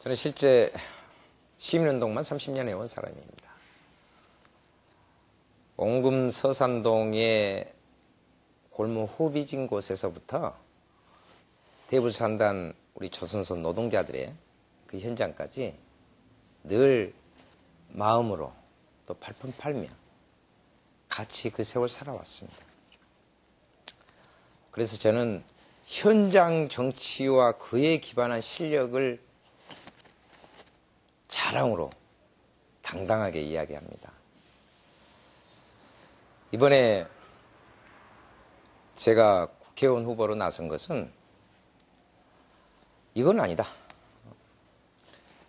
저는 실제 시민운동만 30년 해온 사람입니다. 옹금 서산동의 골목 후비진 곳에서부터 대불산단 우리 조선소 노동자들의 그 현장까지 늘 마음으로 또 발품 팔며 같이 그 세월 살아왔습니다. 그래서 저는 현장 정치와 그에 기반한 실력을 자랑으로 당당하게 이야기합니다. 이번에 제가 국회의원 후보로 나선 것은 이건 아니다.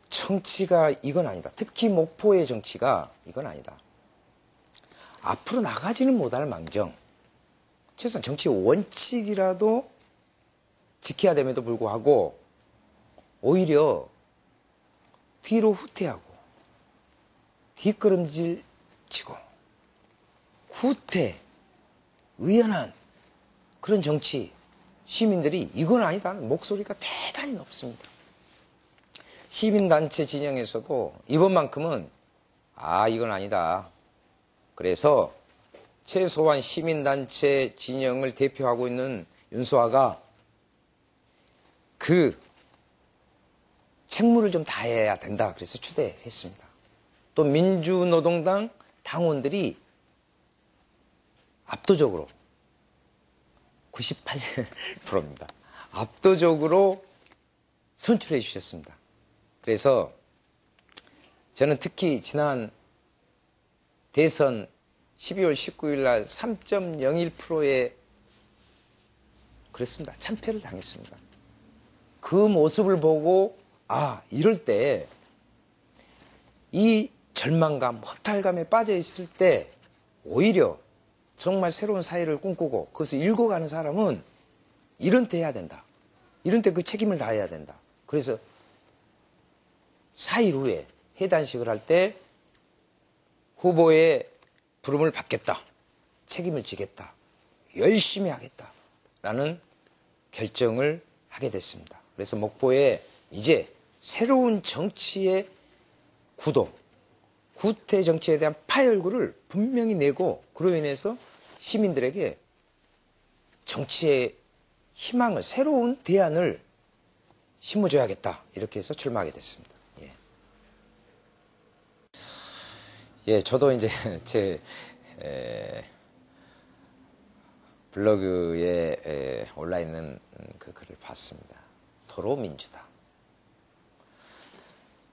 정치가 이건 아니다. 특히 목포의 정치가 이건 아니다. 앞으로 나가지는 못할 망정 최소한 정치 원칙이라도 지켜야 됨에도 불구하고 오히려 뒤로 후퇴하고 뒷걸음질 치고 후퇴, 의연한 그런 정치 시민들이 이건 아니다는 목소리가 대단히 높습니다. 시민단체 진영에서도 이번만큼은 이건 아니다. 그래서 최소한 시민단체 진영을 대표하고 있는 윤소아가 그 책무를 좀 다해야 된다. 그래서 추대했습니다. 또 민주노동당 당원들이 압도적으로 98%입니다. 압도적으로 선출해 주셨습니다. 그래서 저는 특히 지난 대선 12월 19일 날 3.01%의 그랬습니다. 참패를 당했습니다. 그 모습을 보고 이럴 때 이 절망감, 허탈감에 빠져 있을 때 오히려 정말 새로운 사회를 꿈꾸고 그것을 읽어가는 사람은 이런 때 해야 된다. 이런 때 그 책임을 다해야 된다. 그래서 4일 후에 해단식을 할 때 후보의 부름을 받겠다. 책임을 지겠다. 열심히 하겠다. 라는 결정을 하게 됐습니다. 그래서 목포에 이제 새로운 정치의 구도, 구태 정치에 대한 파열구를 분명히 내고 그로 인해서 시민들에게 정치의 희망을, 새로운 대안을 심어줘야겠다. 이렇게 해서 출마하게 됐습니다. 저도 이제 제 블로그에 올라있는 그 글을 봤습니다. 도로민주당.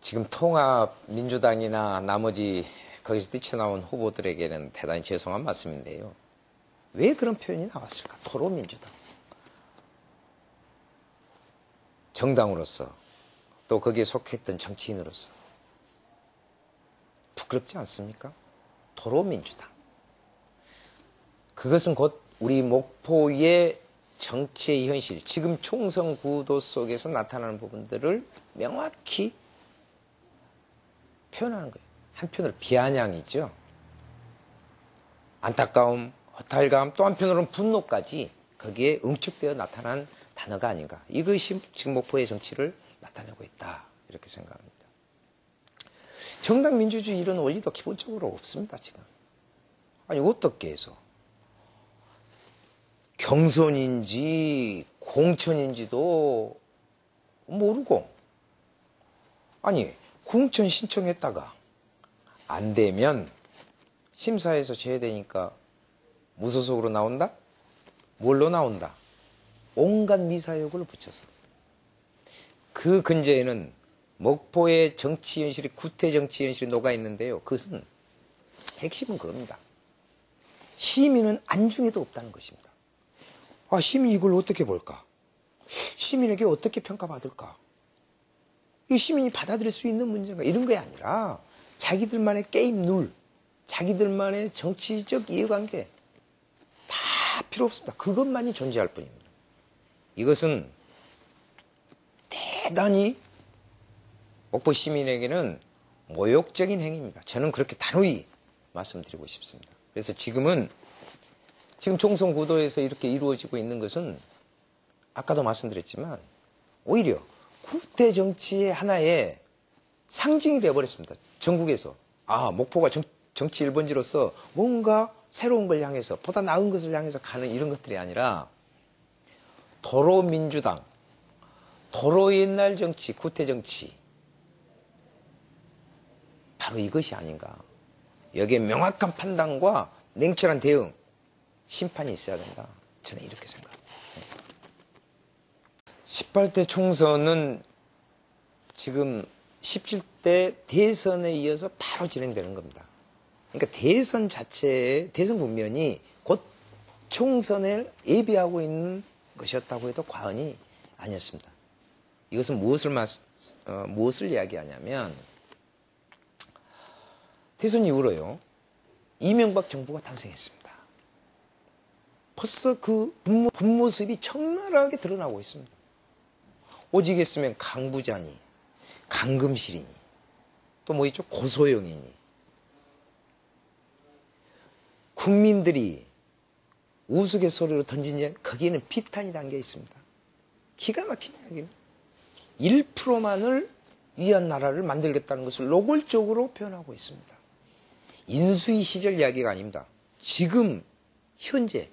지금 통합민주당이나 나머지 거기서 뛰쳐나온 후보들에게는 대단히 죄송한 말씀인데요. 왜 그런 표현이 나왔을까? 도로민주당. 정당으로서 또 거기에 속했던 정치인으로서 부끄럽지 않습니까? 도로민주당. 그것은 곧 우리 목포의 정치의 현실, 지금 총선 구도 속에서 나타나는 부분들을 명확히 표현하는 거예요. 한편으로 비아냥이죠. 안타까움, 허탈감, 또 한편으로는 분노까지 거기에 응축되어 나타난 단어가 아닌가. 이것이 지금 목포의 정치를 나타내고 있다. 이렇게 생각합니다. 정당 민주주의 이런 원리도 기본적으로 없습니다. 지금. 어떻게 해서 경선인지 공천인지도 모르고 공천 신청했다가 안 되면 심사에서 제외되니까 무소속으로 나온다? 뭘로 나온다? 온갖 미사여구를 붙여서 그 근저에는 목포의 정치 현실이 구태 정치 현실이 녹아 있는데요. 그것은 핵심은 그겁니다. 시민은 안중에도 없다는 것입니다. 시민이 이걸 어떻게 볼까? 시민에게 어떻게 평가받을까? 이 시민이 받아들일 수 있는 문제가 이런 게 아니라 자기들만의 게임 룰, 자기들만의 정치적 이해관계 다 필요 없습니다. 그것만이 존재할 뿐입니다. 이것은 대단히 목포 시민에게는 모욕적인 행위입니다. 저는 그렇게 단호히 말씀드리고 싶습니다. 그래서 지금 총선 구도에서 이렇게 이루어지고 있는 것은 아까도 말씀드렸지만 오히려 구태 정치의 하나의 상징이 되어버렸습니다. 전국에서. 아, 목포가 정치 1번지로서 뭔가 새로운 걸 향해서, 보다 나은 것을 향해서 가는 이런 것들이 아니라 도로 민주당, 도로 옛날 정치, 구태 정치, 바로 이것이 아닌가. 여기에 명확한 판단과 냉철한 대응, 심판이 있어야 된다. 저는 이렇게 생각합니다. 18대 총선은 지금 17대 대선에 이어서 바로 진행되는 겁니다. 그러니까 대선 자체의 대선 국면이 곧 총선을 예비하고 있는 것이었다고 해도 과언이 아니었습니다. 이것은 무엇을 이야기하냐면 대선 이후로요, 이명박 정부가 탄생했습니다. 벌써 그 본모습이 적나라하게 드러나고 있습니다. 오직 했으면 강부자니, 강금실이니, 또 뭐 있죠? 고소영이니. 국민들이 우스갯소리로 던진 거기에는 비탄이 담겨 있습니다. 기가 막힌 이야기입니다. 1%만을 위한 나라를 만들겠다는 것을 노골적으로 표현하고 있습니다. 인수위 시절 이야기가 아닙니다. 지금 현재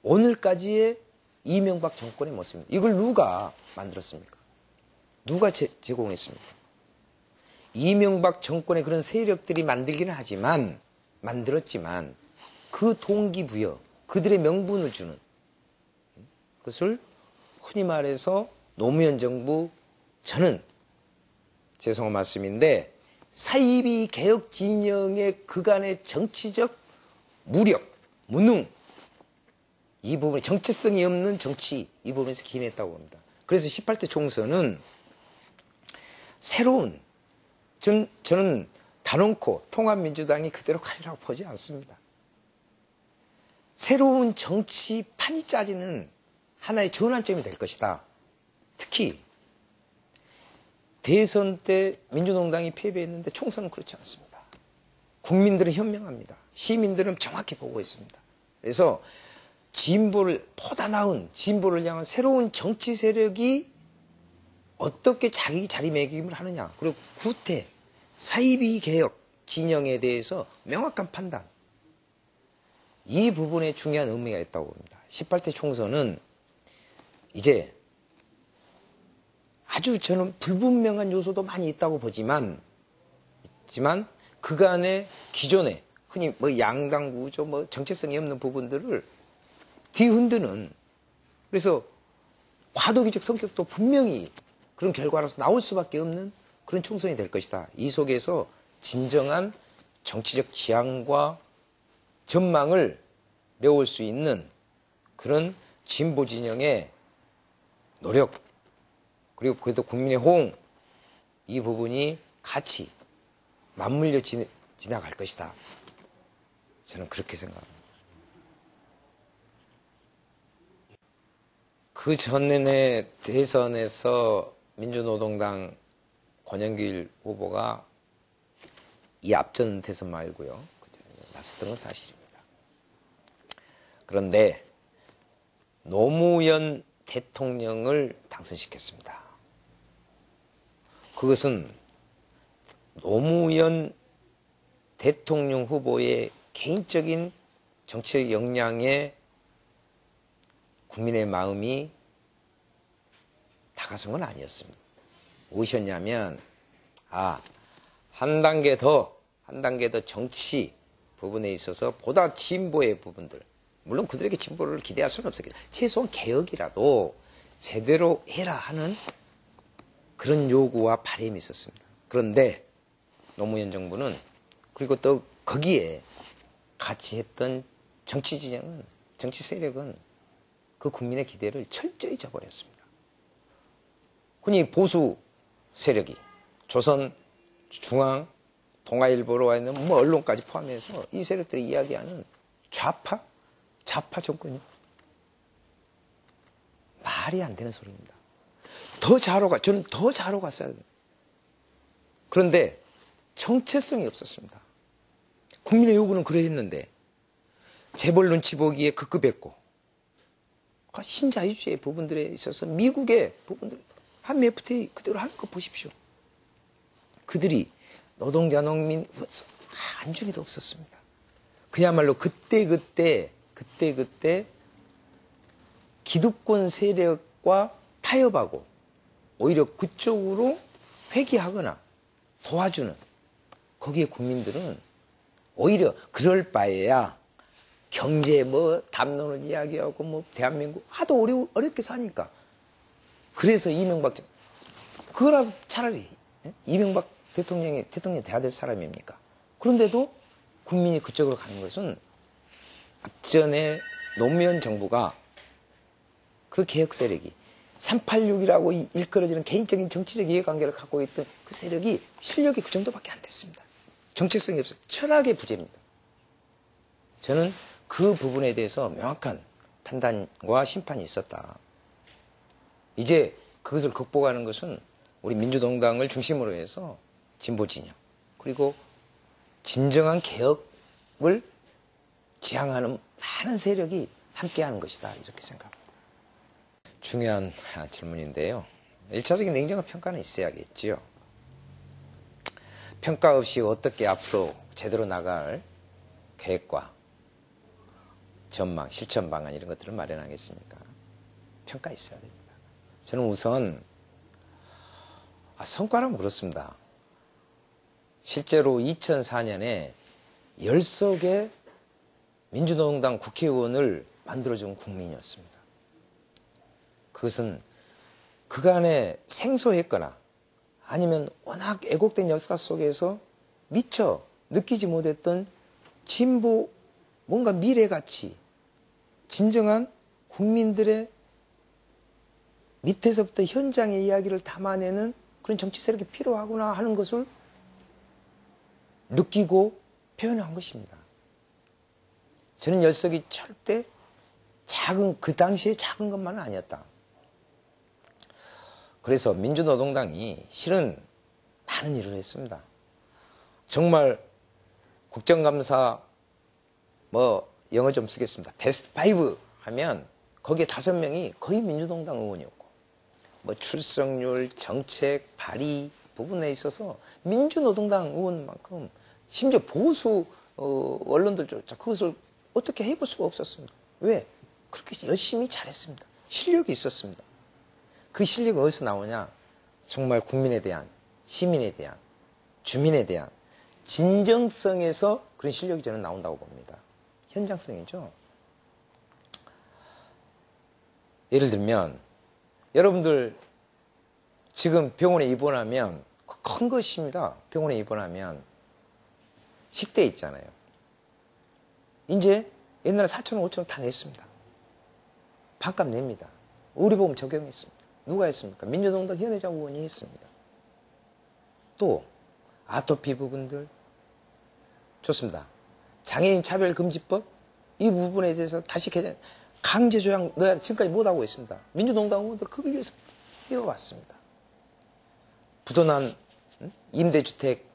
오늘까지의 이명박 정권의 모습입니다. 이걸 누가 만들었습니까? 누가 제공했습니까? 이명박 정권의 그런 세력들이 만들기는 하지만, 만들었지만 그 동기부여, 그들의 명분을 주는 것을 흔히 말해서 노무현 정부, 저는 죄송한 말씀인데 사이비 개혁 진영의 그간의 정치적 무력, 무능, 이 부분에 정체성이 없는 정치, 이 부분에서 기인했다고 봅니다. 그래서 18대 총선은 새로운, 저는 단언코 통합민주당이 그대로 가리라고 보지 않습니다. 새로운 정치판이 짜지는 하나의 전환점이 될 것이다. 특히 대선 때 민주노동당이 패배했는데 총선은 그렇지 않습니다. 국민들은 현명합니다. 시민들은 정확히 보고 있습니다. 그래서 진보를, 보다 나은 진보를 향한 새로운 정치 세력이 어떻게 자기 자리매김을 하느냐, 그리고 구태, 사이비 개혁 진영에 대해서 명확한 판단, 이 부분에 중요한 의미가 있다고 봅니다. 18대 총선은 이제 아주 저는 불분명한 요소도 많이 있다고 보지만, 그간의 기존의 흔히 뭐 양당 구조, 뭐 정체성이 없는 부분들을 뒤흔드는, 그래서 과도기적 성격도 분명히 그런 결과로서 나올 수밖에 없는 그런 총선이 될 것이다. 이 속에서 진정한 정치적 지향과 전망을 내올 수 있는 그런 진보 진영의 노력, 그리고 그래도 국민의 호응, 이 부분이 같이 맞물려 지나갈 것이다. 저는 그렇게 생각합니다. 그 전에 대선에서 민주노동당 권영길 후보가 이 앞전 대선 말고요, 나섰던 건 사실입니다. 그런데 노무현 대통령을 당선시켰습니다. 그것은 노무현 대통령 후보의 개인적인 정치적 역량에 국민의 마음이 다가선 건 아니었습니다. 무엇이었냐면, 한 단계 더 정치 부분에 있어서 보다 진보의 부분들, 물론 그들에게 진보를 기대할 수는 없었겠죠. 최소한 개혁이라도 제대로 해라 하는 그런 요구와 바람이 있었습니다. 그런데 노무현 정부는, 그리고 또 거기에 같이 했던 정치 진영은, 정치 세력은 그 국민의 기대를 철저히 저버렸습니다. 흔히 보수 세력이 조선, 중앙, 동아일보로 와 있는 뭐 언론까지 포함해서 이 세력들이 이야기하는 좌파 정권이 말이 안 되는 소리입니다. 저는 더 좌로 갔어야 돼요. 그런데 정체성이 없었습니다. 국민의 요구는 그래 했는데 재벌 눈치 보기에 급급했고, 신자유주의 부분들에 있어서 미국의 부분들, 한미 FTA 그대로 하는 거 보십시오. 그들이 노동자, 농민 한중에도 없었습니다. 그야말로 그때 기득권 세력과 타협하고 오히려 그쪽으로 회귀하거나 도와주는 거기에 국민들은 오히려 그럴 바에야 경제 뭐 담론을 이야기하고 뭐 대한민국 하도 어렵게 사니까 그래서 이명박 그거라도 차라리 이명박 대통령 돼야 될 사람입니까? 그런데도 국민이 그쪽으로 가는 것은 앞전에 노무현 정부가 그 개혁 세력이 386이라고 일컬어지는 개인적인 정치적 이해관계를 갖고 있던 그 세력이 실력이 그 정도밖에 안 됐습니다. 정체성이 없어요. 철학의 부재입니다. 저는 그 부분에 대해서 명확한 판단과 심판이 있었다. 이제 그것을 극복하는 것은 우리 민주동당을 중심으로 해서 진보 진영 그리고 진정한 개혁을 지향하는 많은 세력이 함께하는 것이다. 이렇게 생각합니다. 중요한 질문인데요. 1차적인 냉정한 평가는 있어야겠지요. 평가 없이 어떻게 앞으로 제대로 나갈 계획과 전망, 실천 방안 이런 것들을 마련하겠습니까? 평가 있어야 됩니다. 저는 우선 성과는 그렇습니다. 실제로 2004년에 10석의 민주노동당 국회의원을 만들어준 국민이었습니다. 그것은 그간에 생소했거나 아니면 워낙 왜곡된 역사 속에서 미처 느끼지 못했던 진보 뭔가 미래가치 진정한 국민들의 밑에서부터 현장의 이야기를 담아내는 그런 정치 세력이 필요하구나 하는 것을 느끼고 표현한 것입니다. 저는 10석이 절대 그 당시에 작은 것만은 아니었다. 그래서 민주노동당이 실은 많은 일을 했습니다. 정말 국정감사 영어 좀 쓰겠습니다. 베스트 5 하면 거기에 5명이 거의 민주노동당 의원이었고 출석률, 정책, 발의 부분에 있어서 민주노동당 의원만큼 심지어 보수 언론들조차 그것을 어떻게 해볼 수가 없었습니다. 왜? 그렇게 열심히 잘했습니다. 실력이 있었습니다. 그 실력이 어디서 나오냐? 정말 국민에 대한, 시민에 대한, 주민에 대한 진정성에서 그런 실력이 저는 나온다고 봅니다. 현장성이죠. 예를 들면 여러분들 지금 병원에 입원하면 큰 것입니다. 병원에 입원하면 식대 있잖아요. 이제 옛날에 4,000원, 5,000원 다 냈습니다. 반값 냅니다. 의료보험 적용했습니다. 누가 했습니까? 민주노동당 현혜자 의원이 했습니다. 또 아토피 부분들 좋습니다. 장애인 차별금지법 이 부분에 대해서 다시 개정 강제 조약 넣어야 지금까지 못하고 있습니다. 민주노동당 의원도 그걸 위해서 해왔습니다. 부도난 임대주택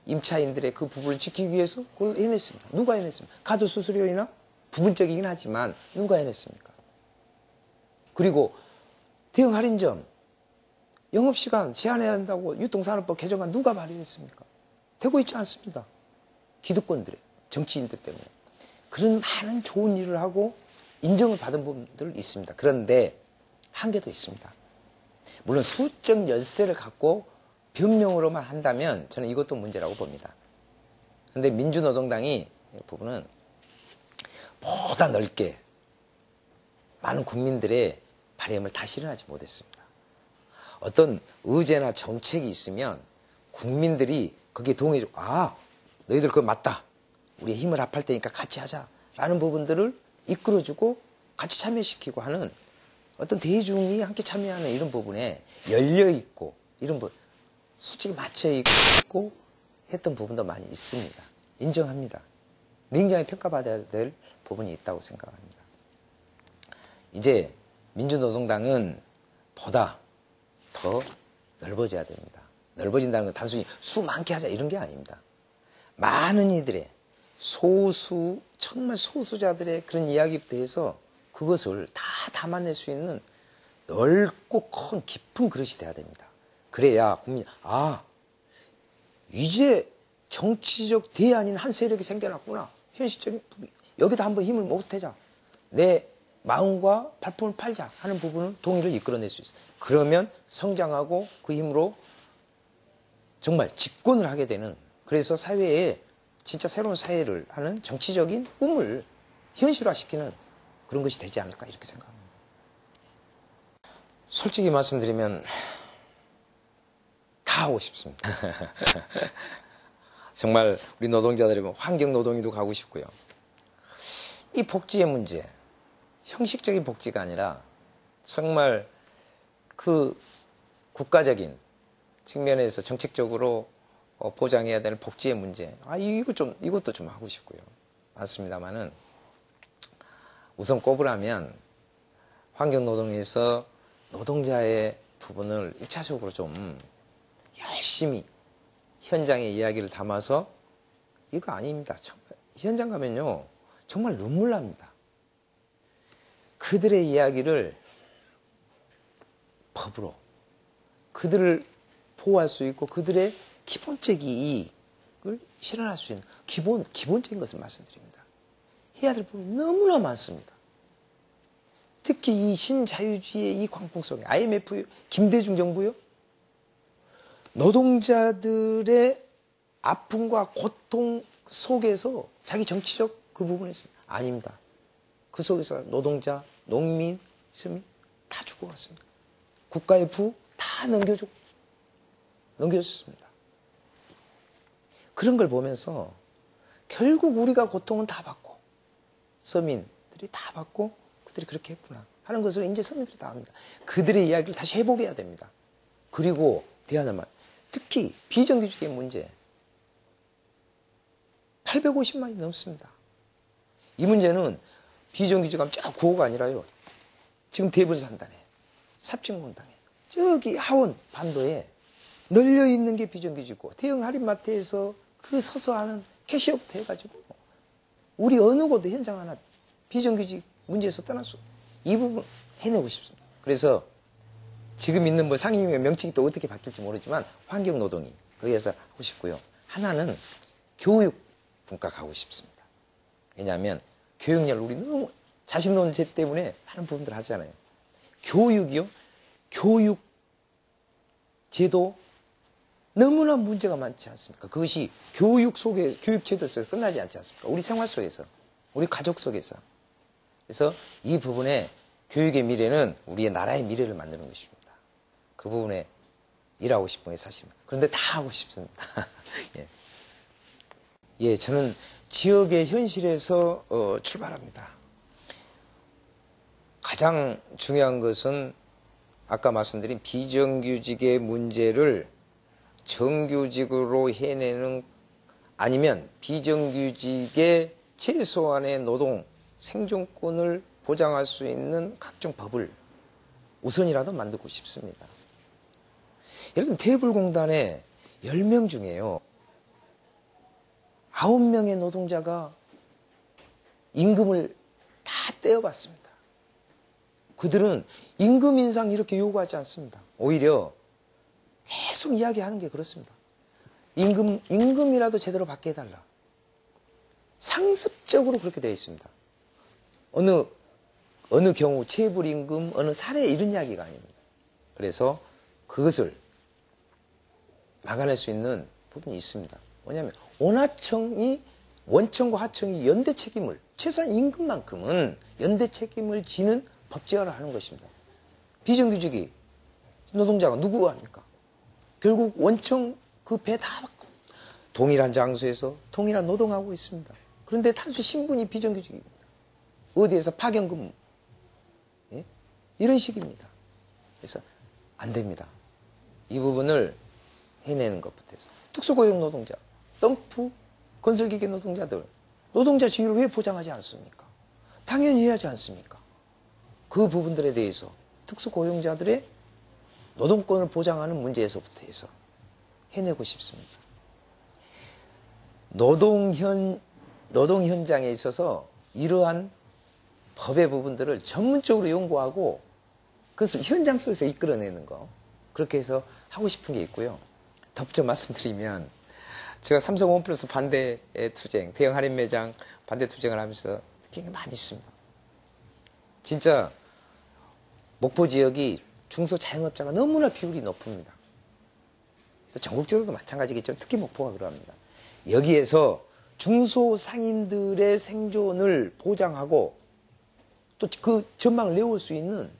임차인들의 그 부분을 지키기 위해서 그걸 해냈습니다. 누가 해냈습니까? 가두 수수료이나 부분적이긴 하지만 누가 해냈습니까? 그리고 대형 할인점 영업시간 제한해야 한다고 유통산업법 개정안 누가 발의했습니까? 되고 있지 않습니다. 기득권들의 정치인들 때문에. 그런 많은 좋은 일을 하고 인정을 받은 부분들 있습니다. 그런데 한계도 있습니다. 물론 수적 열세를 갖고 변명으로만 한다면 저는 이것도 문제라고 봅니다. 그런데 민주노동당이 이 부분은 보다 넓게 많은 국민들의 바람을 다 실현하지 못했습니다. 어떤 의제나 정책이 있으면 국민들이 거기에 동의해주고 너희들 그거 맞다. 우리의 힘을 합할 테니까 같이 하자. 라는 부분들을 이끌어주고 같이 참여시키고 하는 어떤 대중이 함께 참여하는 이런 부분에 열려있고 이런 부분 솔직히 맞춰있고 했던 부분도 많이 있습니다. 인정합니다. 냉정히 평가받아야 될 부분이 있다고 생각합니다. 이제 민주노동당은 보다 더 넓어져야 됩니다. 넓어진다는 건 단순히 수 많게 하자 이런 게 아닙니다. 많은 이들의 정말 소수자들의 그런 이야기부터 해서 그것을 다 담아낼 수 있는 넓고 큰 깊은 그릇이 돼야 됩니다. 그래야 국민이 이제 정치적 대안인 한 세력이 생겨났구나. 현실적인 여기다 한번 힘을 못해자. 내 마음과 발품을 팔자 하는 부분을 동의를 이끌어낼 수 있어요. 그러면 성장하고 그 힘으로 정말 집권을 하게 되는, 그래서 사회에 진짜 새로운 사회를 하는 정치적인 꿈을 현실화시키는 그런 것이 되지 않을까 이렇게 생각합니다. 솔직히 말씀드리면 다 하고 싶습니다. 정말 우리 노동자들이 환경노동에도 가고 싶고요. 이 복지의 문제, 형식적인 복지가 아니라 정말 그 국가적인 측면에서 정책적으로 보장해야 될 복지의 문제, 이것도 좀 하고 싶고요. 많습니다만은 우선 꼽으라면 환경노동에서 노동자의 부분을 1차적으로 좀 열심히 현장의 이야기를 담아서, 이거 아닙니다. 정말 현장 가면요 정말 눈물 납니다. 그들의 이야기를 법으로 그들을 보호할 수 있고 그들의 기본적인 이익을 실현할 수 있는 기본적인 것을 말씀드립니다. 해야 될 부분이 너무나 많습니다. 특히 이 신자유주의의 이 광풍 속에 IMF, 김대중 정부요, 노동자들의 아픔과 고통 속에서 자기 정치적 그 부분에서 아닙니다. 그 속에서 노동자, 농민, 서민 다 죽어갔습니다. 국가의 부 다 넘겨줬습니다. 그런 걸 보면서 결국 우리가 고통은 다 받고 서민들이 다 받고 그들이 그렇게 했구나 하는 것을 이제 서민들이 다 합니다. 그들의 이야기를 다시 회복해야 됩니다. 그리고 대안을 특히 비정규직의 문제 850만이 넘습니다. 이 문제는 비정규직하면 쫙 구호가 아니라요. 지금 대부분 산단에, 삽진공단에, 저기 하원 반도에 널려있는 게 비정규직이고, 대형 할인마트에서 그 서서 하는 캐시어부터 해가지고 우리 어느 곳도 현장 하나 비정규직 문제에서 떠났어. 이 부분 해내고 싶습니다. 그래서 지금 있는 상임위 명칭이 또 어떻게 바뀔지 모르지만 환경노동이 거기에서 하고 싶고요. 하나는 교육 분과 가고 싶습니다. 왜냐하면 교육열 우리 너무 자신론제 때문에 많은 부분들 하잖아요. 교육이요. 교육 제도 너무나 문제가 많지 않습니까? 그것이 교육 속에, 교육 제도 속에서 끝나지 않지 않습니까? 우리 생활 속에서, 우리 가족 속에서. 그래서 이 부분에 교육의 미래는 우리의 나라의 미래를 만드는 것입니다. 그 부분에 일하고 싶은 게 사실입니다. 그런데 다 하고 싶습니다. 예, 저는 지역의 현실에서 출발합니다. 가장 중요한 것은 아까 말씀드린 비정규직의 문제를 정규직으로 해내는, 아니면 비정규직의 최소한의 노동 생존권을 보장할 수 있는 각종 법을 우선이라도 만들고 싶습니다. 예를 들면 테이블공단에 10명 중에요 9명의 노동자가 임금을 다 떼어봤습니다. 그들은 임금 인상 이렇게 요구하지 않습니다. 오히려 계속 이야기하는 게 그렇습니다. 임금이라도 제대로 받게 해달라. 상습적으로 그렇게 되어 있습니다. 어느 경우 체불임금, 어느 사례 이런 이야기가 아닙니다. 그래서 그것을 막아낼 수 있는 부분이 있습니다. 뭐냐면 원하청이, 원청과 하청이 연대 책임을, 최소한 임금만큼은 연대 책임을 지는 법제화를 하는 것입니다. 비정규직이 노동자가 누구가 합니까? 결국 원청 그 배 다 받고 동일한 장소에서 동일한 노동하고 있습니다. 그런데 단순 신분이 비정규직입니다. 어디에서 파견근무, 예? 이런 식입니다. 그래서 안 됩니다. 이 부분을 해내는 것부터 해서 특수고용 노동자, 덤프, 건설기계 노동자들, 노동자 지위를 왜 보장하지 않습니까? 당연히 해야지 않습니까? 그 부분들에 대해서 특수고용자들의 노동권을 보장하는 문제에서부터 해서 해내고 싶습니다. 노동 현장에 있어서 이러한 법의 부분들을 전문적으로 연구하고 그것을 현장 속에서 이끌어내는 거. 그렇게 해서 하고 싶은 게 있고요. 덧붙여 말씀드리면 제가 삼성 홈플러스 반대 투쟁, 대형 할인 매장 반대 투쟁을 하면서 느낀 게 많이 있습니다. 진짜 목포 지역이 중소자영업자가 너무나 비율이 높습니다. 전국적으로도 마찬가지겠지만 특히 목포가 그러합니다. 여기에서 중소상인들의 생존을 보장하고 또 그 전망을 내올 수 있는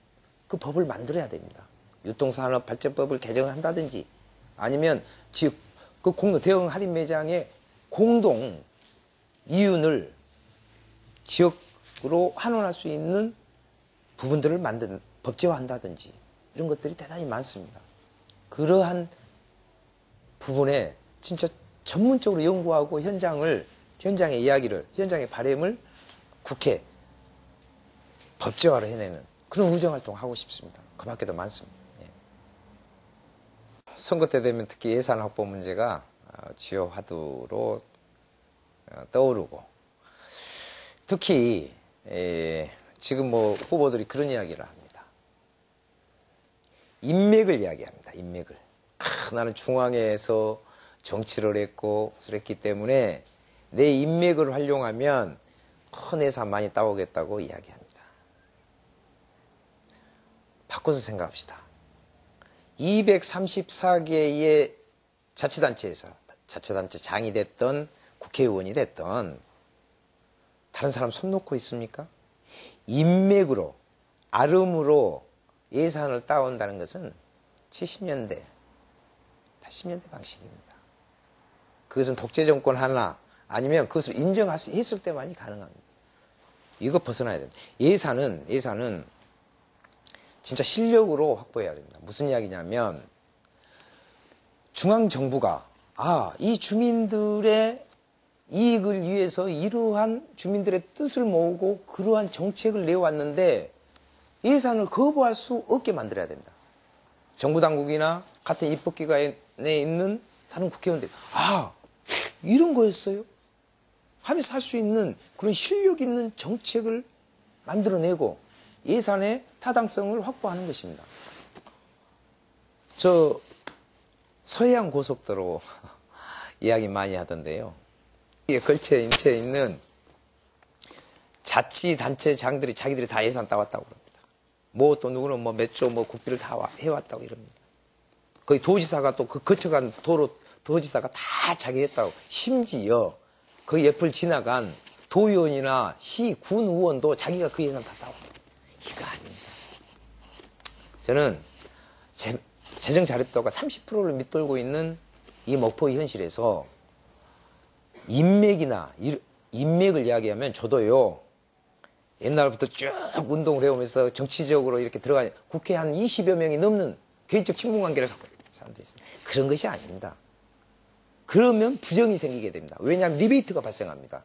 그 법을 만들어야 됩니다. 유통산업발전법을 개정한다든지 아니면 지역 그 대형 할인 매장의 공동 이윤을 지역으로 환원할 수 있는 부분들을 법제화한다든지 이런 것들이 대단히 많습니다. 그러한 부분에 진짜 전문적으로 연구하고 현장의 이야기를, 현장의 바람을 국회 법제화를 해내는 그런 의정활동을 하고 싶습니다. 그 밖에도 많습니다. 예. 선거 때 되면 특히 예산 확보 문제가 주요 화두로 떠오르고 특히 지금 뭐 후보들이 그런 이야기를 합니다. 인맥을 이야기합니다. 인맥을. 나는 중앙에서 정치를 했고 그랬기 때문에 내 인맥을 활용하면 큰 예산 많이 따오겠다고 이야기합니다. 바꿔서 생각합시다. 234개의 자치단체에서 자치단체 장이 됐던 국회의원이 됐던 다른 사람 손 놓고 있습니까? 인맥으로 아름으로 예산을 따온다는 것은 70년대 80년대 방식입니다. 그것은 독재 정권 하나 아니면 그것을 인정했을 때만이 가능합니다. 이거 벗어나야 됩니다. 예산은 진짜 실력으로 확보해야 됩니다. 무슨 이야기냐면 중앙정부가 이 주민들의 이익을 위해서 이러한 주민들의 뜻을 모으고 그러한 정책을 내왔는데 예산을 거부할 수 없게 만들어야 됩니다. 정부 당국이나 같은 입법기관에 있는 다른 국회의원들이 이런 거였어요? 하면서 할 수 있는 그런 실력 있는 정책을 만들어내고 예산의 타당성을 확보하는 것입니다. 저 서해안 고속도로 이야기 많이 하던데요. 이게 걸쳐 있는 자치단체장들이 자기들이 다 예산 따왔다고 그럽니다. 또 누구는 몇 조 국비를 다 해왔다고 이럽니다. 거의 도지사가 또 그 거쳐간 도지사가 다 자기 했다고. 심지어 그 옆을 지나간 도의원이나 시, 군 의원도 자기가 그 예산 다 따왔다. 이거 아닙니다. 저는 재정 자립도가 30%를 밑돌고 있는 이 목포의 현실에서 인맥을 이야기하면 저도요, 옛날부터 쭉 운동을 해오면서 정치적으로 이렇게 들어가, 국회에 한 20여 명이 넘는 개인적 친분관계를 갖고 있는 사람도 있습니다. 그런 것이 아닙니다. 그러면 부정이 생기게 됩니다. 왜냐하면 리베이트가 발생합니다.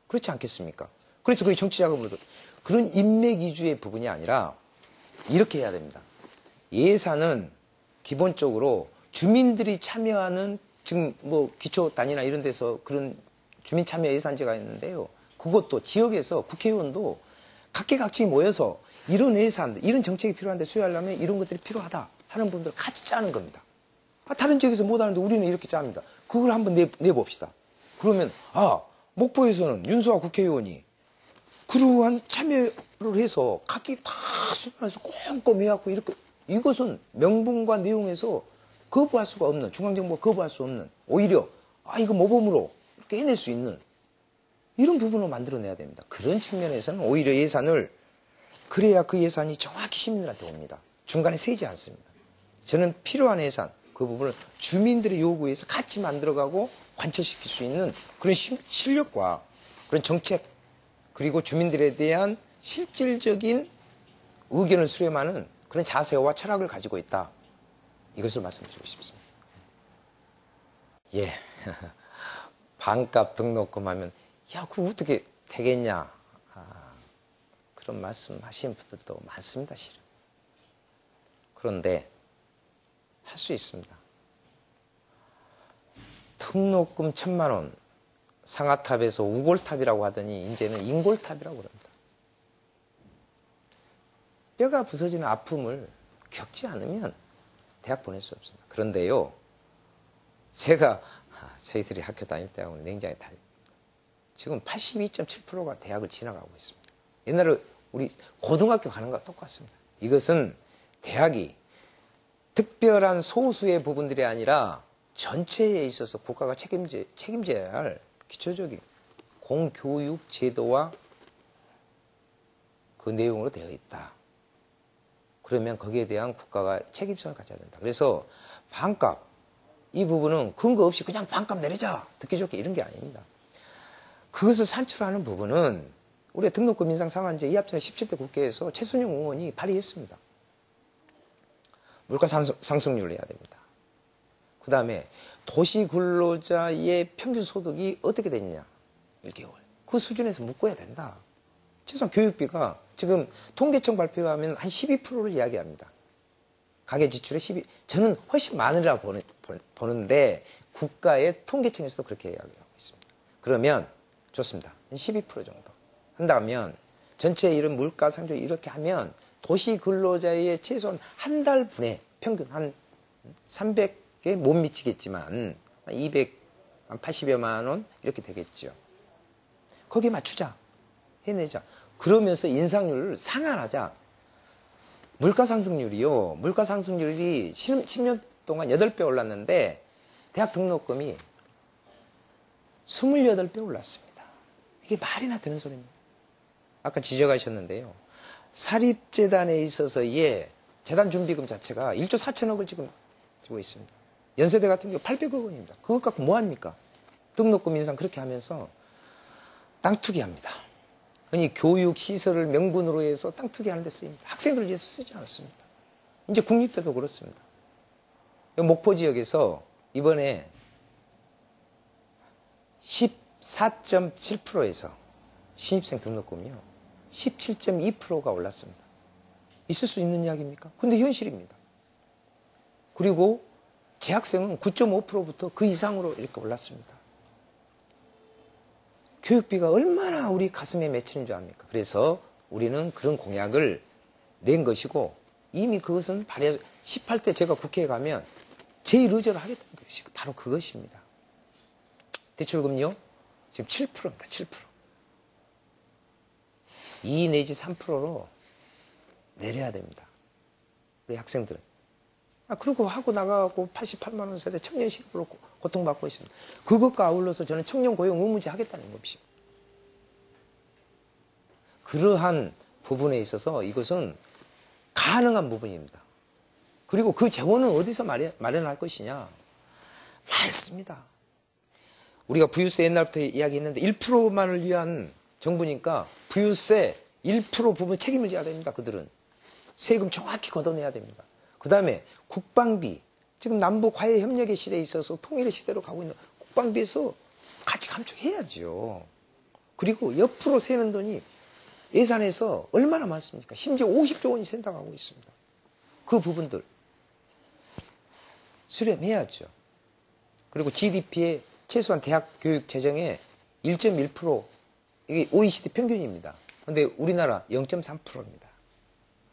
그렇지 않겠습니까? 그래서 그게 정치자금으로도. 그런 인맥 위주의 부분이 아니라 이렇게 해야 됩니다. 예산은 기본적으로 주민들이 참여하는 지금 기초단위나 이런 데서 그런 주민 참여 예산제가 있는데요. 그것도 지역에서 국회의원도 각계각층이 모여서 이런 예산, 이런 정책이 필요한데 수여하려면 이런 것들이 필요하다 하는 분들 같이 짜는 겁니다. 다른 지역에서 못하는데 우리는 이렇게 짭니다. 그걸 한번 내봅시다. 그러면 목포에서는 윤소아 국회의원이 그러한 참여를 해서 각기 다 수반해서 꼼꼼히 해갖고 이렇게 이것은 명분과 내용에서 거부할 수가 없는, 중앙정부가 거부할 수 없는, 오히려 이거 모범으로 이렇게 해낼 수 있는 이런 부분을 만들어내야 됩니다. 그런 측면에서는 오히려 예산을 그래야 그 예산이 정확히 시민들한테 옵니다. 중간에 새지 않습니다. 저는 필요한 예산 그 부분을 주민들의 요구에서 같이 만들어가고 관철시킬 수 있는 그런 실력과 그런 정책 그리고 주민들에 대한 실질적인 의견을 수렴하는 그런 자세와 철학을 가지고 있다. 이것을 말씀드리고 싶습니다. 예. 반값 등록금 하면 그럼 어떻게 되겠냐. 그런 말씀 하시는 분들도 많습니다. 실은. 그런데 할 수 있습니다. 등록금 1,000만 원 상하탑에서 우골탑이라고 하더니 이제는 인골탑이라고 그럽니다. 뼈가 부서지는 아픔을 겪지 않으면 대학 보낼 수 없습니다. 그런데요, 제가 저희들이 학교 다닐 때하고는 굉장히 달라요. 지금 82.7%가 대학을 지나가고 있습니다. 옛날에 우리 고등학교 가는 거와 똑같습니다. 이것은 대학이 특별한 소수의 부분들이 아니라 전체에 있어서 국가가 책임져야 할 기초적인 공교육 제도와 그 내용으로 되어 있다. 그러면 거기에 대한 국가가 책임성을 가져야 된다. 그래서 반값, 이 부분은 근거 없이 그냥 반값 내리자, 듣기 좋게 이런 게 아닙니다. 그것을 산출하는 부분은 우리가 등록금 인상 상한제 이합철 17대 국회에서 최순영 의원이 발의했습니다. 물가 상승률을 해야 됩니다. 그 다음에 도시근로자의 평균 소득이 어떻게 됐냐, 1개월. 그 수준에서 묶어야 된다. 최소한 교육비가 지금 통계청 발표하면 한 12%를 이야기합니다. 가계 지출의 12, 저는 훨씬 많으라고 보는데 국가의 통계청에서도 그렇게 이야기하고 있습니다. 그러면 좋습니다. 12% 정도 한다면 전체 이런 물가 상승 이렇게 하면 도시 근로자의 최소한 한 달 분의 평균 한 300에 못 미치겠지만 280여만 원 이렇게 되겠죠. 거기에 맞추자. 해내자. 그러면서 인상률을 상한하자. 물가 상승률이 10년 동안 8배 올랐는데 대학 등록금이 28배 올랐습니다. 이게 말이나 되는 소리입니다. 아까 지적하셨는데요. 사립재단에 있어서의 재단 준비금 자체가 1조 4천억을 지금 주고 있습니다. 연세대 같은 경우 800억 원입니다. 그것 갖고 뭐 합니까? 등록금 인상 그렇게 하면서 땅 투기합니다. 흔히 교육 시설을 명분으로 해서 땅 투기하는 데 쓰입니다. 학생들을 위해서 쓰지 않습니다. 이제 국립대도 그렇습니다. 목포 지역에서 이번에 14.7%에서 신입생 등록금이요 17.2%가 올랐습니다. 있을 수 있는 이야기입니까? 근데 현실입니다. 그리고 재학생은 9.5%부터 그 이상으로 이렇게 올랐습니다. 교육비가 얼마나 우리 가슴에 맺히는 줄 압니까? 그래서 우리는 그런 공약을 낸 것이고 이미 그것은 18대 제가 국회에 가면 제1의제로 하겠다는 것이 바로 그것입니다. 대출금리요? 지금 7%입니다. 7%. 2 내지 3%로 내려야 됩니다. 우리 학생들. 그리고 하고 나가고 88만 원 세대 청년 실업으로 고통받고 있습니다. 그것과 아울러서 저는 청년 고용 의무제 하겠다는 것입니다. 그러한 부분에 있어서 이것은 가능한 부분입니다. 그리고 그 재원은 어디서 마련할 것이냐? 많습니다. 우리가 부유세 옛날부터 이야기했는데 1%만을 위한 정부니까 부유세 1% 부분 책임을 져야 됩니다. 그들은. 세금 정확히 걷어내야 됩니다. 그 다음에 국방비. 지금 남북 화해 협력의 시대에 있어서 통일의 시대로 가고 있는 국방비에서 같이 감축해야죠. 그리고 옆으로 새는 돈이 예산에서 얼마나 많습니까? 심지어 50조 원이 샌다고 하고 있습니다. 그 부분들 수렴해야죠. 그리고 GDP의 최소한 대학 교육 재정의 1.1% 이게 OECD 평균입니다. 그런데 우리나라 0.3%입니다.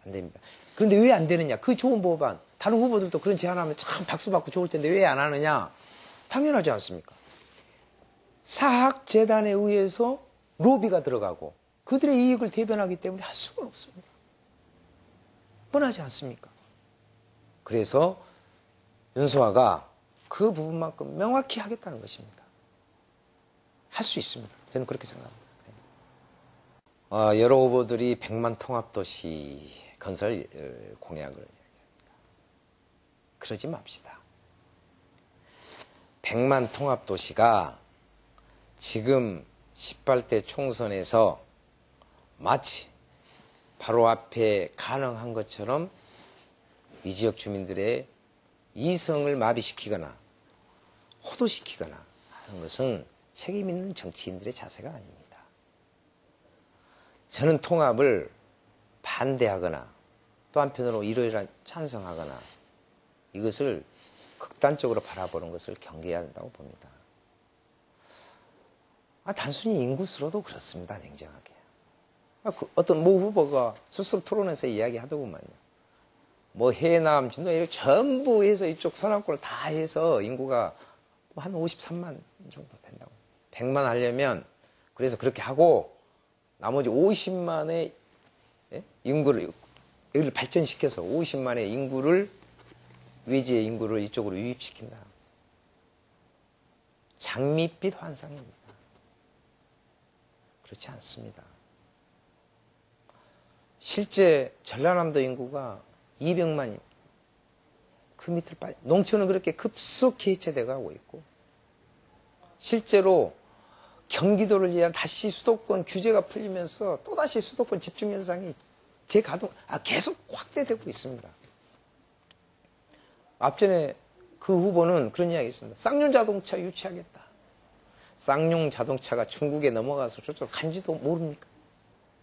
안 됩니다. 그런데 왜 안 되느냐? 그 좋은 법안 다른 후보들도 그런 제안하면 참 박수 받고 좋을 텐데 왜 안 하느냐? 당연하지 않습니까? 사학재단에 의해서 로비가 들어가고 그들의 이익을 대변하기 때문에 할 수가 없습니다. 뻔하지 않습니까? 그래서 윤소아가 그 부분만큼 명확히 하겠다는 것입니다. 할 수 있습니다. 저는 그렇게 생각합니다. 여러 후보들이 100만 통합도시 건설 공약을 이야기합니다. 그러지 맙시다. 100만 통합도시가 지금 18대 총선에서 마치 바로 앞에 가능한 것처럼 이 지역 주민들의 이성을 마비시키거나 호도시키거나 하는 것은 책임 있는 정치인들의 자세가 아닙니다. 저는 통합을 반대하거나 또 한편으로 이러이러한 찬성하거나 이것을 극단적으로 바라보는 것을 경계해야 한다고 봅니다. 단순히 인구수로도 그렇습니다. 냉정하게. 어떤 모 후보가 스스로 토론에서 이야기하더구만요. 뭐 해남, 진도 이렇게 전부 해서 이쪽 서남권을 다 해서 인구가 한 53만 정도 된다고. 100만 하려면 그래서 그렇게 하고 나머지 50만의 인구를 여기를 발전시켜서 50만의 인구를 외지의 인구를 이쪽으로 유입시킨다. 장밋빛 환상입니다. 그렇지 않습니다. 실제 전라남도 인구가 200만이 그 밑을 빠져 농촌은 그렇게 급속히 해체돼 가고 있고 실제로 경기도를 위한 다시 수도권 규제가 풀리면서 또다시 수도권 집중 현상이 계속 확대되고 있습니다. 앞전에 그 후보는 그런 이야기 했습니다. 쌍용 자동차 유치하겠다. 쌍용 자동차가 중국에 넘어가서 저쪽으로 간지도 모릅니까?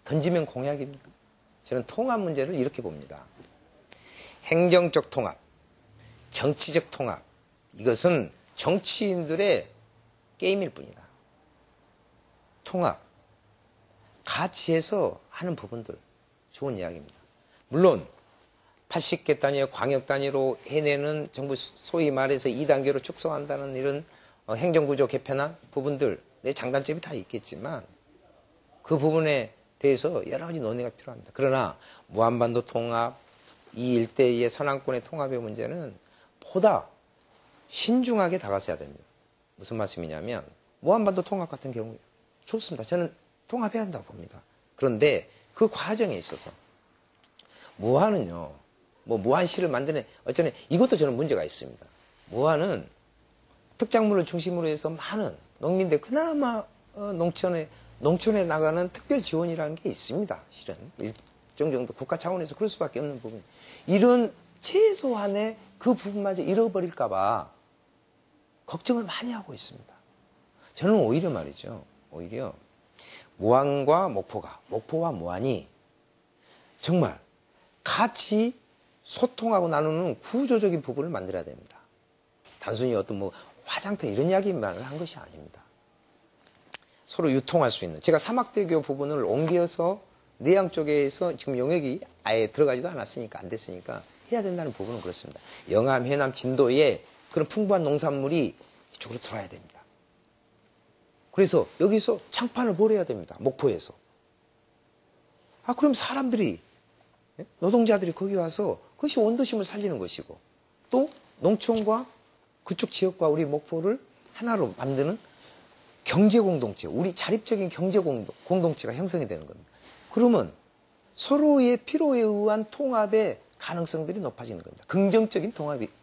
던지면 공약입니까? 저는 통합 문제를 이렇게 봅니다. 행정적 통합, 정치적 통합, 이것은 정치인들의 게임일 뿐이다. 통합, 같이 해서 하는 부분들 좋은 이야기입니다. 물론 80개 단위의 광역 단위로 해내는 정부 소위 말해서 2단계로 축소한다는 이런 행정구조 개편한 부분들의 장단점이 다 있겠지만 그 부분에 대해서 여러 가지 논의가 필요합니다. 그러나 무한반도 통합, 이 일대의 서남권의 통합의 문제는 보다 신중하게 다가서야 됩니다. 무슨 말씀이냐면 무한반도 통합 같은 경우에 좋습니다. 저는 통합해야 한다고 봅니다. 그런데 그 과정에 있어서 무한은요, 뭐 무한시를 만드는 어쩌면 이것도 저는 문제가 있습니다. 무한은 특작물을 중심으로 해서 많은 농민들 그나마 농촌에 나가는 특별 지원이라는 게 있습니다. 실은 일정 정도 국가 차원에서 그럴 수밖에 없는 부분. 이런 최소한의 그 부분마저 잃어버릴까봐 걱정을 많이 하고 있습니다. 저는 오히려 말이죠. 오히려 무안과 목포와 무안이 정말 같이 소통하고 나누는 구조적인 부분을 만들어야 됩니다. 단순히 어떤 뭐 화장터 이런 이야기만을 한 것이 아닙니다. 서로 유통할 수 있는. 제가 사막대교 부분을 옮겨서 내양 쪽에서 지금 영역이 아예 들어가지도 않았으니까 안 됐으니까 해야 된다는 부분은 그렇습니다. 영암, 해남, 진도에 그런 풍부한 농산물이 이쪽으로 들어와야 됩니다. 그래서 여기서 창판을 벌여야 됩니다. 목포에서. 그럼 사람들이 노동자들이 거기 와서 그것이 원도심을 살리는 것이고 또 농촌과 그쪽 지역과 우리 목포를 하나로 만드는 경제공동체, 우리 자립적인 경제공동체가 형성이 되는 겁니다. 그러면 서로의 필요에 의한 통합의 가능성들이 높아지는 겁니다. 긍정적인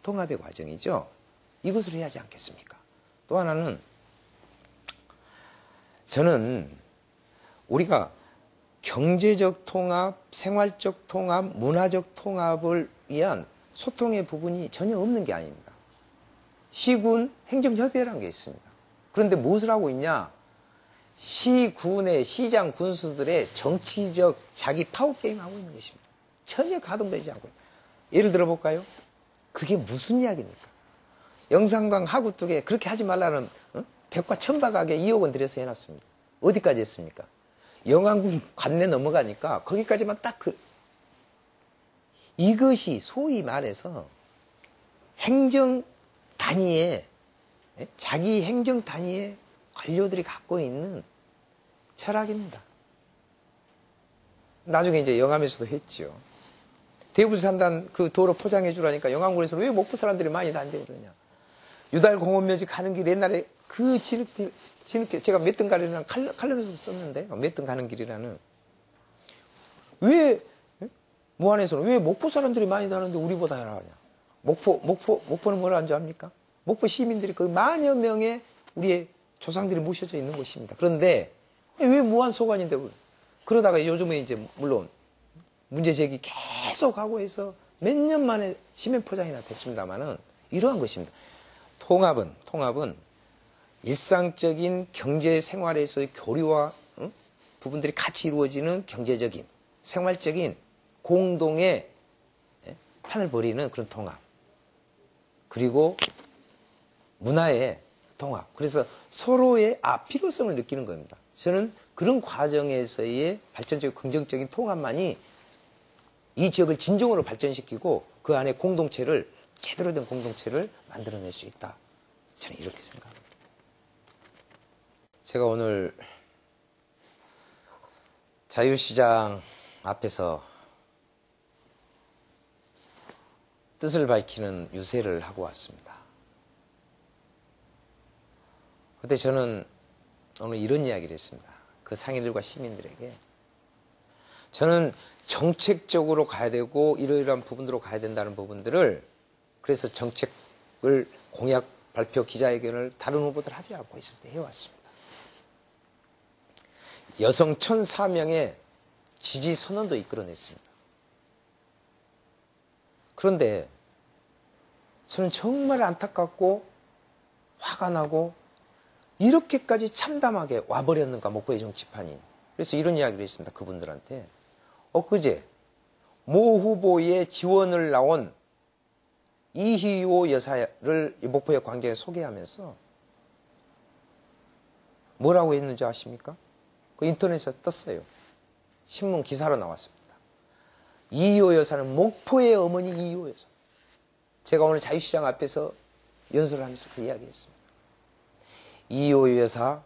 통합의 과정이죠. 이것을 해야 하지 않겠습니까? 또 하나는 저는 우리가 경제적 통합, 생활적 통합, 문화적 통합을 위한 소통의 부분이 전혀 없는 게 아닙니다. 시군 행정협의회라는 게 있습니다. 그런데 무엇을 하고 있냐? 시군의 시장 군수들의 정치적 자기 파워게임 하고 있는 것입니다. 전혀 가동되지 않고 있다. 예를 들어볼까요? 그게 무슨 이야기입니까? 영산강 하구뚝에 그렇게 하지 말라는 백과 천박하게 2억 원 들여서 해놨습니다. 어디까지 했습니까? 영안군 관내 넘어가니까 거기까지만 딱 이것이 소위 말해서 행정 단위의 자기 행정 단위의 관료들이 갖고 있는 철학입니다. 나중에 이제 영암에서도 했죠. 대불산단 그 도로 포장해 주라니까 영암군에서는 왜 목포 사람들이 많이 다닌다고 그러냐. 유달공원묘지 가는 길 옛날에 그 진흙길 제가 몇 등 가리라는 칼럼에서도 썼는데 몇 등 가는 길이라는 왜 무안에서는 왜 목포 사람들이 많이 다니는데 우리보다 해라 하냐. 목포는 뭐라 하는 줄 압니까? 목포 시민들이 거의 만여 명의 우리의 조상들이 모셔져 있는 곳입니다. 그런데 왜 무안 소관인데 그러다가 요즘에 이제 물론 문제 제기 계속 하고 해서 몇 년 만에 시민 포장이나 됐습니다만은 이러한 것입니다. 통합은 일상적인 경제 생활에서의 교류와 부분들이 같이 이루어지는 경제적인 생활적인 공동의 판을 벌이는 그런 통합. 그리고 문화의 통합. 그래서 서로의 필요성을 느끼는 겁니다. 저는 그런 과정에서의 발전적이고 긍정적인 통합만이 이 지역을 진정으로 발전시키고 그 안에 공동체를 제대로 된 공동체를 만들어낼 수 있다. 저는 이렇게 생각합니다. 제가 오늘 자유시장 앞에서 뜻을 밝히는 유세를 하고 왔습니다. 그때 저는 오늘 이런 이야기를 했습니다. 그 상인들과 시민들에게 저는 정책적으로 가야 되고 이러이러한 부분으로 가야 된다는 부분들을 그래서 정책을 공약 발표 기자회견을 다른 후보들 하지 않고 있을 때 해왔습니다. 여성 1,004명의 지지 선언도 이끌어냈습니다. 그런데 저는 정말 안타깝고 화가 나고 이렇게까지 참담하게 와버렸는가 목포의 정치판이. 그래서 이런 이야기를 했습니다. 그분들한테. 엊그제 모 후보의 지원을 나온 이희호 여사를 목포역 광장에 소개하면서 뭐라고 했는지 아십니까? 그 인터넷에 떴어요. 신문 기사로 나왔습니다. 이희호 여사는 목포의 어머니 이희호 여사. 제가 오늘 자유시장 앞에서 연설을 하면서 그 이야기했습니다. 이희호 여사,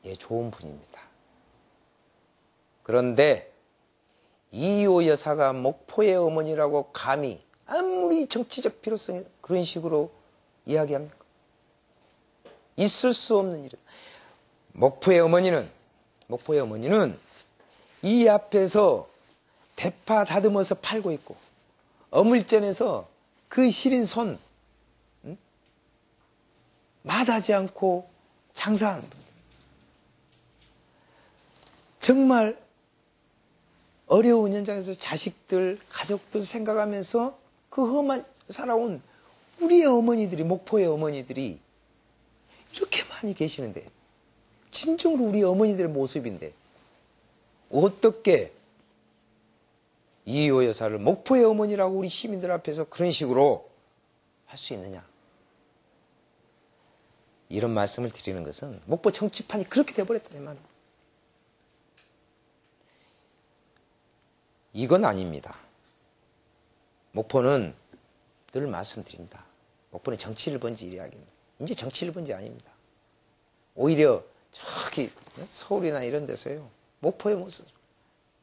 예, 좋은 분입니다. 그런데 이희호 여사가 목포의 어머니라고 감히 아무리 정치적 필요성이 그런 식으로 이야기합니까? 있을 수 없는 일은. 목포의 어머니는 이 앞에서 대파 다듬어서 팔고 있고 어물전에서 그 시린 손 마다하지 않고 장사하는 분. 정말 어려운 현장에서 자식들, 가족들 생각하면서 그 험한 살아온 우리의 어머니들이, 목포의 어머니들이 이렇게 많이 계시는데 진정으로 우리 어머니들의 모습인데 어떻게 이희호 여사를 목포의 어머니라고 우리 시민들 앞에서 그런 식으로 할 수 있느냐. 이런 말씀을 드리는 것은 목포 정치판이 그렇게 돼버렸다 이 말이에요. 이건 아닙니다. 목포는 늘 말씀드립니다. 목포는 정치를 번지 이야기입니다. 이제 정치를 번지 아닙니다. 오히려 저기 서울이나 이런 데서요. 목포의 모습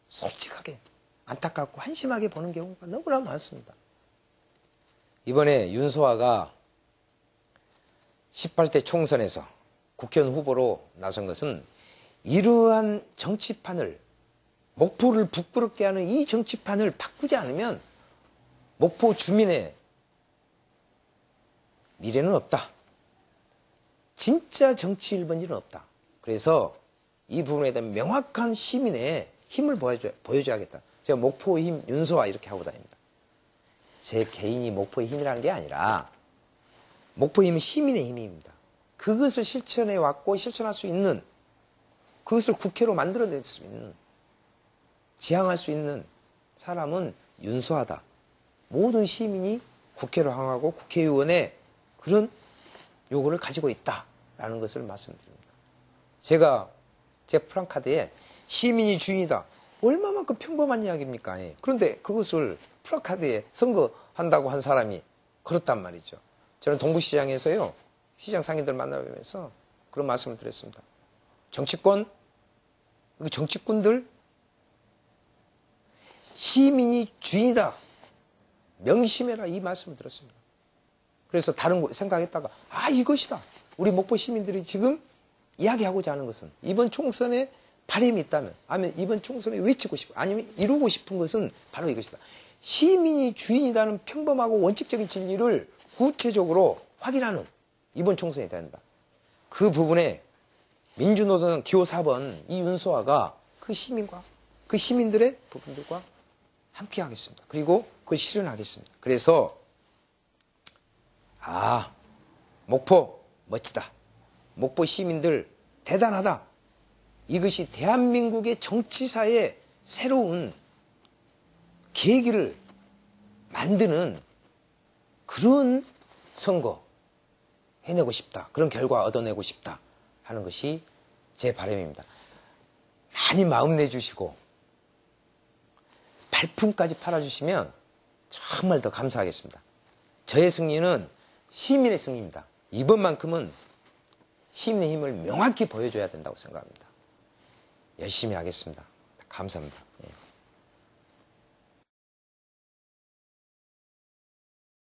솔직하게 안타깝고 한심하게 보는 경우가 너무나 많습니다. 이번에 윤소아가 18대 총선에서 국회의원 후보로 나선 것은 이러한 정치판을 목포를 부끄럽게 하는 이 정치판을 바꾸지 않으면 목포 주민의 미래는 없다. 진짜 정치 1번지는 없다. 그래서 이 부분에 대한 명확한 시민의 힘을 보여줘야겠다. 제가 목포의 힘 윤소아 이렇게 하고 다닙니다. 제 개인이 목포의 힘이라는 게 아니라 목포의 힘은 시민의 힘입니다. 그것을 실천해 왔고 실천할 수 있는 그것을 국회로 만들어낼 수 있는 지향할 수 있는 사람은 윤소아다. 모든 시민이 국회로 향하고 국회의원의 그런 요구를 가지고 있다라는 것을 말씀드립니다. 제가 제 프랑카드에 시민이 주인이다. 얼마만큼 평범한 이야기입니까? 그런데 그것을 프랑카드에 선거한다고 한 사람이 그렇단 말이죠. 저는 동부시장에서요. 시장 상인들 만나뵈면서 그런 말씀을 드렸습니다. 정치꾼들 시민이 주인이다. 명심해라 이 말씀을 들었습니다. 그래서 다른 거 생각했다가 이것이다. 우리 목포 시민들이 지금 이야기하고자 하는 것은 이번 총선에 바람이 있다면 아니면 이번 총선에 외치고 싶은 아니면 이루고 싶은 것은 바로 이것이다. 시민이 주인이라는 평범하고 원칙적인 진리를 구체적으로 확인하는 이번 총선이 된다. 그 부분에 민주노동당 기호 4번 이 윤소아가 그 시민과 그 시민들의 부분들과 함께 하겠습니다. 그리고 그걸 실현하겠습니다. 그래서 목포 멋지다. 목포 시민들 대단하다. 이것이 대한민국의 정치사의 새로운 계기를 만드는 그런 선거. 해내고 싶다. 그런 결과 얻어내고 싶다 하는 것이 제 바람입니다. 많이 마음 내주시고 발품까지 팔아주시면 정말 더 감사하겠습니다. 저의 승리는 시민의 승리입니다. 이번만큼은 시민의 힘을 명확히 보여줘야 된다고 생각합니다. 열심히 하겠습니다. 감사합니다. 예.